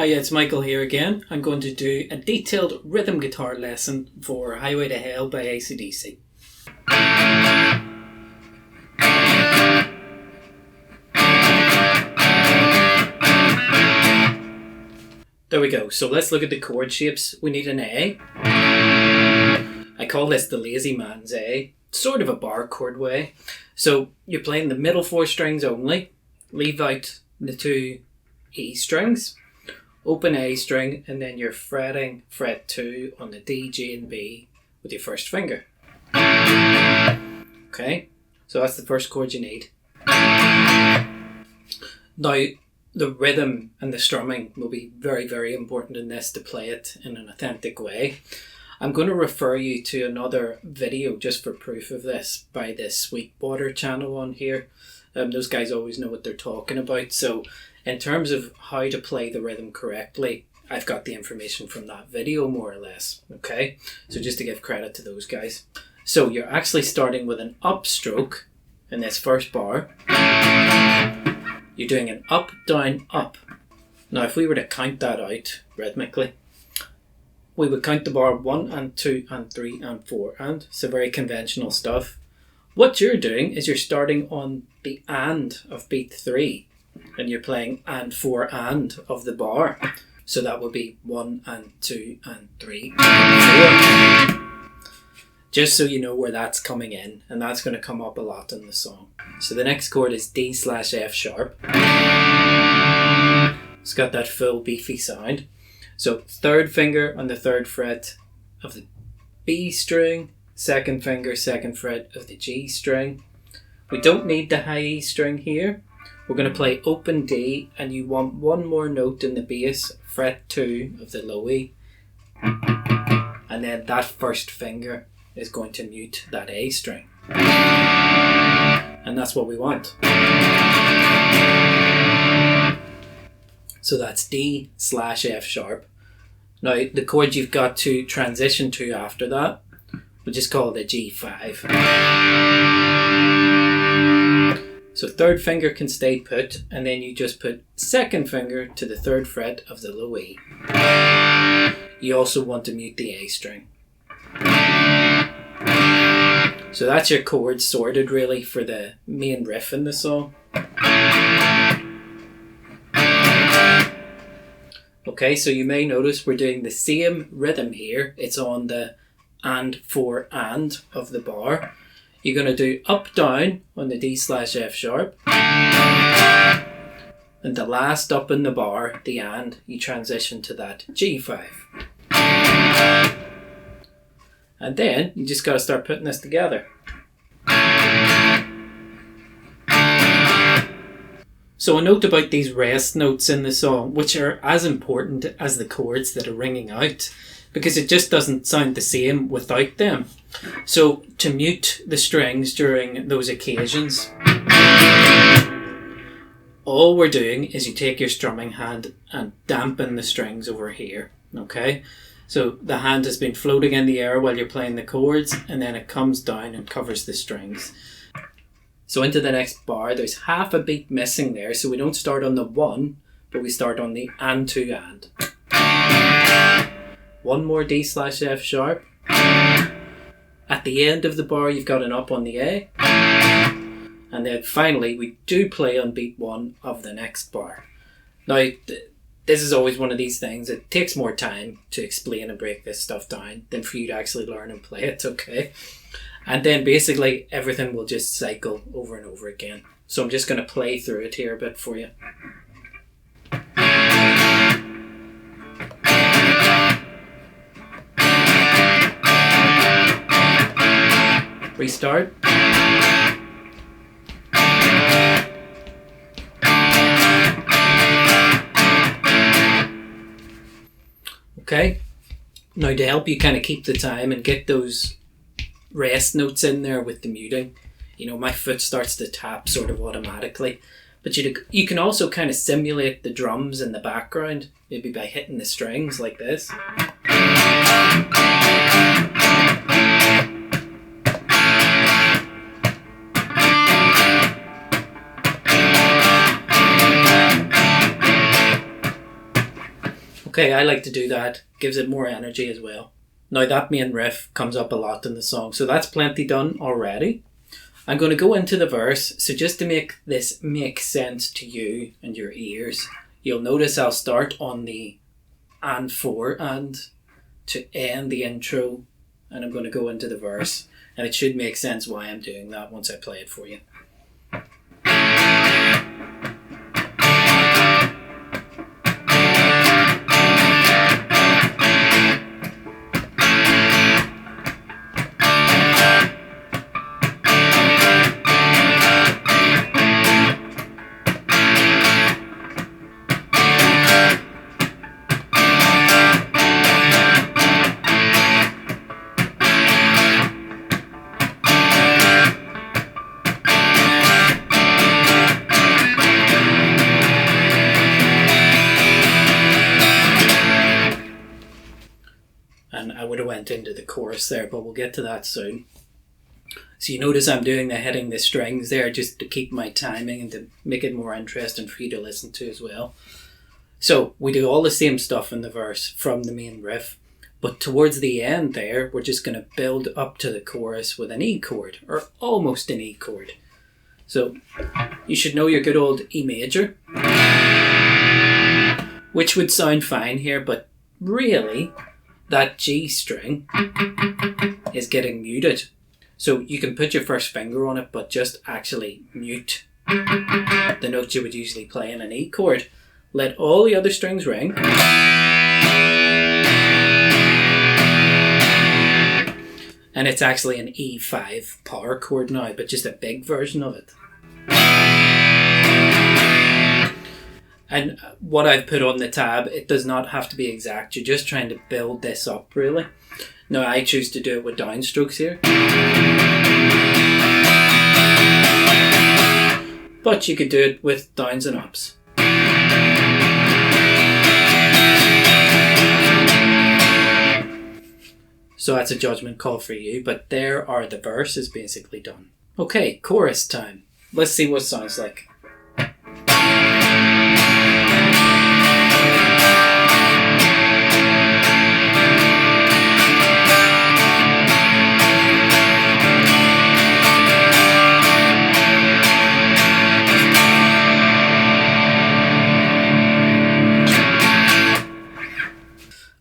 Hi, it's Michael here again. I'm going to do a detailed rhythm guitar lesson for Highway to Hell by ACDC. There we go. So let's look at the chord shapes. We need an A. I call this the lazy man's A. Sort of a bar chord way. So you're playing the middle four strings only. Leave out the two E strings. Open A string, and then you're fretting fret 2 on the D, G and B with your first finger. Okay, so that's the first chord you need. Now, the rhythm and the strumming will be very, very important in this to play it in an authentic way. I'm going to refer you to another video just for proof of this by the Sweetwater channel on here. Those guys always know what they're talking about. So in terms of how to play the rhythm correctly, I've got the information from that video more or less. Okay, so just to give credit to those guys. So you're actually starting with an upstroke in this first bar. You're doing an up, down, up. Now if we were to count that out rhythmically, we would count the bar 1 and 2 and 3 and 4 and. So very conventional stuff. What you're doing is you're starting on the and of beat 3 and you're playing and 4 and of the bar. So that would be 1 and 2 and 3 and 4. Just so you know where that's coming in, and that's going to come up a lot in the song. So the next chord is D/F sharp. It's got that full beefy sound. So third finger on the third fret of the B string, second finger, second fret of the G string. We don't need the high E string here. We're going to play open D, and you want one more note in the bass, fret 2 of the low E. And then that first finger is going to mute that A string. And that's what we want. So that's D/F sharp. Now the chord you've got to transition to after that, we'll just call it a G5. So third finger can stay put, and then you just put second finger to the third fret of the low E. You also want to mute the A string. So that's your chords sorted really for the main riff in the song. Okay, so you may notice we're doing the same rhythm here. It's on the and 4 and of the bar. You're going to do up down on the D/F sharp. And the last up in the bar, the and, you transition to that G5. And then you just got to start putting this together. So a note about these rest notes in the song, which are as important as the chords that are ringing out, because it just doesn't sound the same without them. So to mute the strings during those occasions, all we're doing is you take your strumming hand and dampen the strings over here. Okay, so the hand has been floating in the air while you're playing the chords, and then it comes down and covers the strings. So into the next bar, there's half a beat missing there, so we don't start on the 1, but we start on the and 2 and. One more D/F sharp. At the end of the bar, you've got an up on the A. And then finally, we do play on beat 1 of the next bar. Now, this is always one of these things. It takes more time to explain and break this stuff down than for you to actually learn and play it, okay? And then basically everything will just cycle over and over again. So I'm just going to play through it here a bit for you. Restart. Okay, now to help you kind of keep the time and get those rest notes in there with the muting, you know, my foot starts to tap sort of automatically, but you can also kind of simulate the drums in the background, maybe by hitting the strings like this. Okay, I like to do that. Gives it more energy as well. Now that main riff comes up a lot in the song, so that's plenty done already. I'm going to go into the verse, so just to make this make sense to you and your ears, you'll notice I'll start on the and 4 and to end the intro, and I'm going to go into the verse, and it should make sense why I'm doing that once I play it for you. Into the chorus there, but we'll get to that soon. So you notice I'm doing the hitting the strings there just to keep my timing and to make it more interesting for you to listen to as well. So we do all the same stuff in the verse from the main riff, but towards the end there we're just going to build up to the chorus with an E chord, or almost an E chord. So you should know your good old E major, which would sound fine here, but really that G string is getting muted. So you can put your first finger on it, but just actually mute the note you would usually play in an E chord. Let all the other strings ring. And it's actually an E5 power chord now, but just a big version of it. And what I've put on the tab, it does not have to be exact. You're just trying to build this up, really. Now, I choose to do it with downstrokes here. But you could do it with downs and ups. So that's a judgment call for you, but there are the verses basically done. Okay, chorus time. Let's see what it sounds like.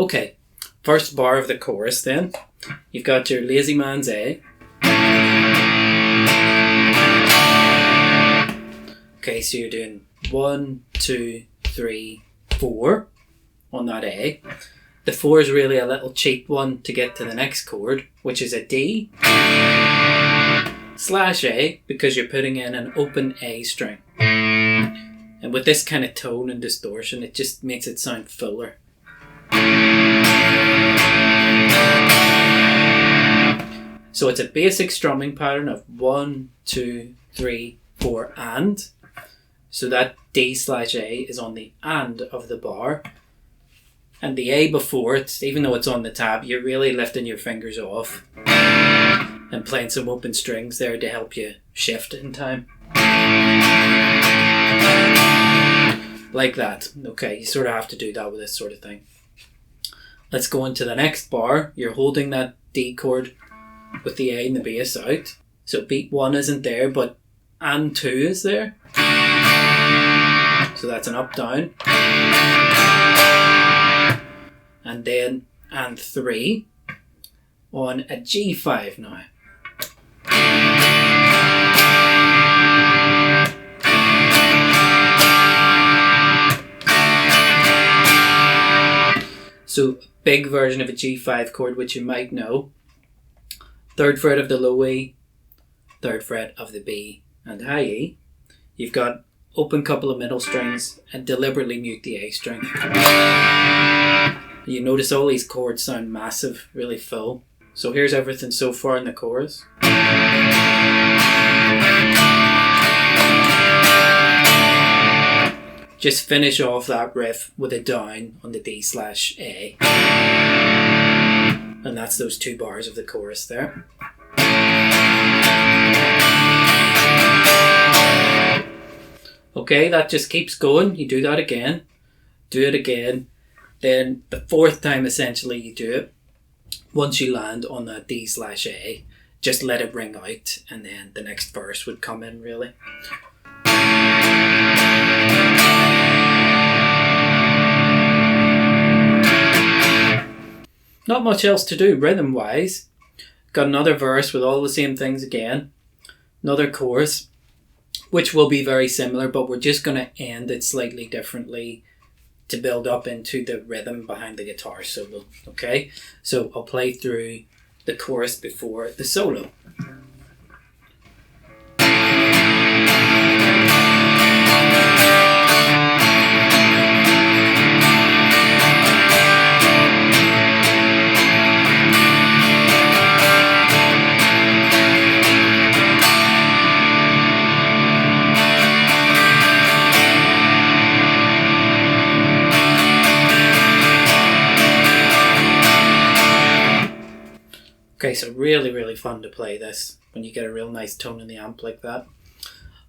Okay, first bar of the chorus then. You've got your lazy man's A. Okay, so you're doing 1, 2, 3, 4 on that A. The 4 is really a little cheap one to get to the next chord, which is a D / A, because you're putting in an open A string. And with this kind of tone and distortion, it just makes it sound fuller. So it's a basic strumming pattern of 1, 2, 3, 4, and. So that D / A is on the and of the bar. And the A before it, even though it's on the tab, you're really lifting your fingers off and playing some open strings there to help you shift in time. Like that. Okay, you sort of have to do that with this sort of thing. Let's go into the next bar. You're holding that D chord with the A and the bass out. So beat 1 isn't there, but and 2 is there. So that's an up down. And then and 3 on a G5 now. So big version of a G5 chord, which you might know. 3rd fret of the low E, 3rd fret of the B and high E. You've got open couple of middle strings and deliberately mute the A string. You notice all these chords sound massive, really full. So here's everything so far in the chorus. Just finish off that riff with a down on the D / A. And that's those 2 bars of the chorus there. Okay, that just keeps going. You do that again. Do it again. Then the fourth time essentially you do it, once you land on that D/A, just let it ring out, and then the next verse would come in really. Not much else to do rhythm wise. Got another verse with all the same things again. Another chorus, which will be very similar, but we're just going to end it slightly differently to build up into the rhythm behind the guitar solo. Okay, so I'll play through the chorus before the solo. Okay, so really, really fun to play this when you get a real nice tone in the amp like that.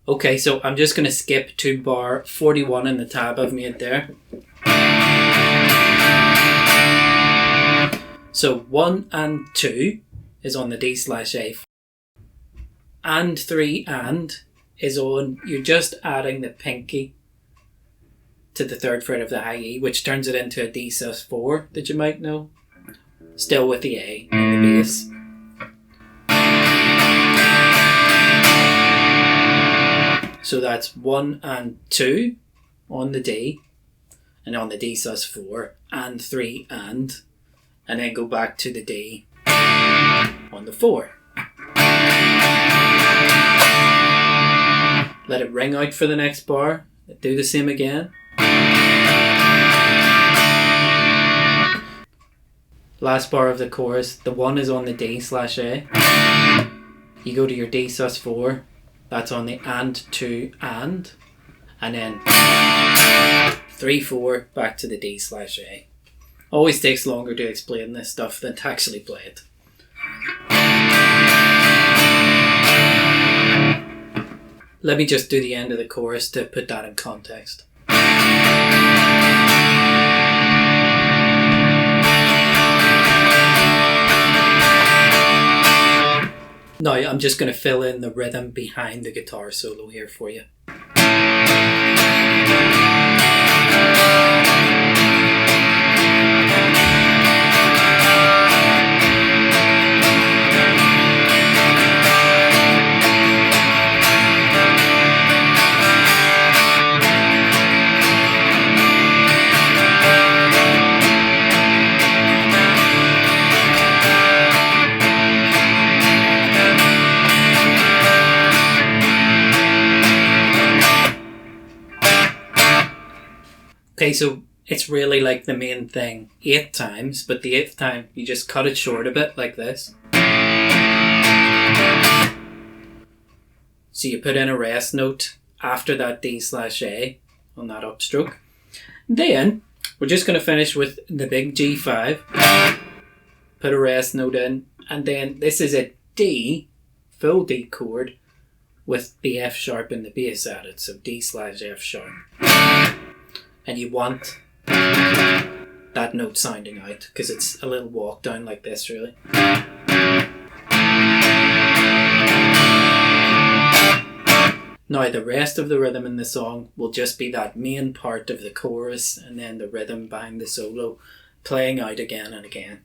Okay, so I'm just going to skip to bar 41 in the tab I've made there. So 1 and 2 is on the D/A. And 3 and is on, you're just adding the pinky to the third fret of the high E, which turns it into a D/4 that you might know. Still with the A and the bass. So that's 1 and 2 on the D, and on the D/4, and 3 and then go back to the D on the 4. Let it ring out for the next bar. Do the same again. Last bar of the chorus, the 1 is on the D/A. You go to your D/4, that's on the and 2 and then 3 4 back to the D/A. Always takes longer to explain this stuff than to actually play it. Let me just do the end of the chorus to put that in context. Now I'm just going to fill in the rhythm behind the guitar solo here for you. Okay, so it's really like the main thing 8 times, but the 8th time you just cut it short a bit like this. So you put in a rest note after that D/A on that upstroke. Then we're just going to finish with the big G5, put a rest note in, and then this is a D, full D chord with the F sharp and the bass added, so D/F sharp. And you want that note sounding out because it's a little walk down like this really. Now the rest of the rhythm in the song will just be that main part of the chorus and then the rhythm behind the solo playing out again and again.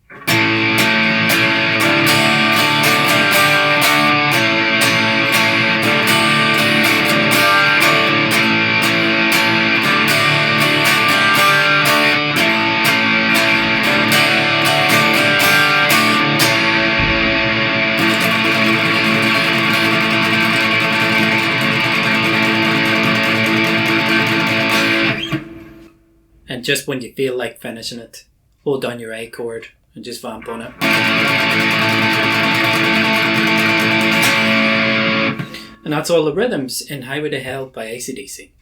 And just when you feel like finishing it, hold down your A chord and just vamp on it. And that's all the rhythms in Highway to Hell by ACDC.